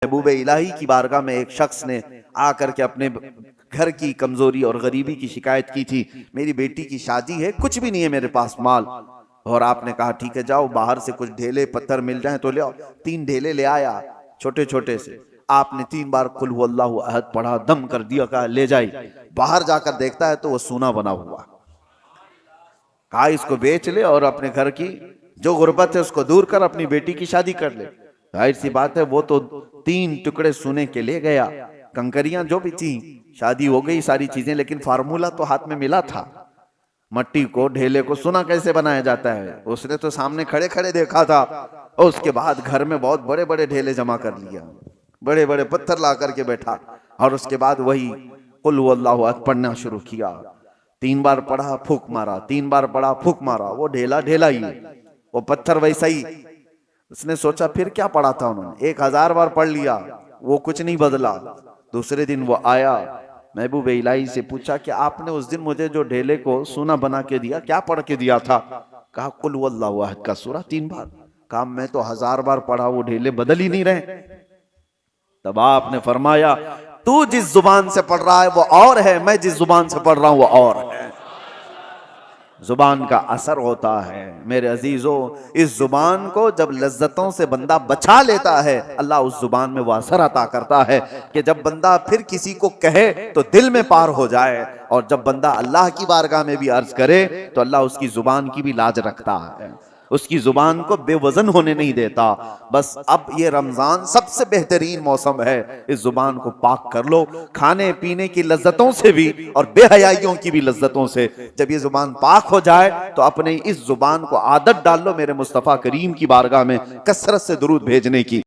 महबूब इलाही की बारगाह में एक शख्स ने आकर के अपने घर की कमजोरी और गरीबी की शिकायत की थी। मेरी बेटी की शादी है, कुछ भी नहीं है मेरे पास माल। और आपने कहा ठीक है जाओ बाहर से कुछ ढेले पत्थर मिल जाएं तो ले आओ। 3 ढेले ले आया छोटे छोटे से। आपने 3 बार कुल हुवल्लाहु अहद पढ़ा, दम कर दिया, कहा ले जाइए। बाहर जाकर देखता है तो वो सोना बना हुआ। कहा इसको बेच ले और अपने घर की जो गुर्बत है उसको दूर कर, अपनी बेटी की शादी कर ले। जाहिर सी बात है वो तो 3 टुकड़े सोने के ले गया, कंकरियां जो भी थी, शादी हो गई सारी चीजें, लेकिन फार्मूला तो हाथ में मिला था। मट्टी को ढेले को सोना कैसे बनाया जाता है उसने तो सामने खड़े खड़े देखा था। और उसके बाद घर में बहुत बड़े बड़े ढेले जमा कर लिया, बड़े बड़े पत्थर ला करके बैठा और उसके बाद वही कुल हुवल्लाहु अहद पढ़ना शुरू किया। 3 बार पढ़ा, फूक मारा, 3 बार पढ़ा, फूक मारा। वो ढेला ढेला ही, वो पत्थर वैसा ही। उसने सोचा फिर क्या पढ़ा था उन्होंने, 1000 बार पढ़ लिया, वो कुछ नहीं बदला। दूसरे दिन वो आया, महबूब इलाही से पूछा कि आपने उस दिन मुझे जो ढेले को सोना बना के दिया क्या पढ़ के दिया था? कहा कुल हुवल्लाहु अहद का सूरा 3 बार। कहा मैं तो 1000 बार पढ़ा, वो ढेले बदल ही नहीं रहे। तब आपने फरमाया तू जिस जुबान से पढ़ रहा है वो और है, मैं जिस जुबान से पढ़ रहा हूं वो और है। जुबान का असर होता है मेरे अजीजों। इस जुबान को जब लज्जतों से बंदा बचा लेता है, अल्लाह उस जुबान में वो असर अता करता है कि जब बंदा फिर किसी को कहे तो दिल में पार हो जाए। और जब बंदा अल्लाह की बारगाह में भी अर्ज करे तो अल्लाह उसकी जुबान की भी लाज रखता है, उसकी जुबान को बेवजन होने नहीं देता। बस अब ये रमजान सबसे बेहतरीन मौसम है, इस जुबान को पाक कर लो खाने पीने की लज्जतों से भी और बेहयाइयों की भी लज्जतों से। जब ये जुबान पाक हो जाए तो अपने इस जुबान को आदत डाल लो मेरे मुस्तफ़ा करीम की बारगाह में कसरत से दुरूद भेजने की।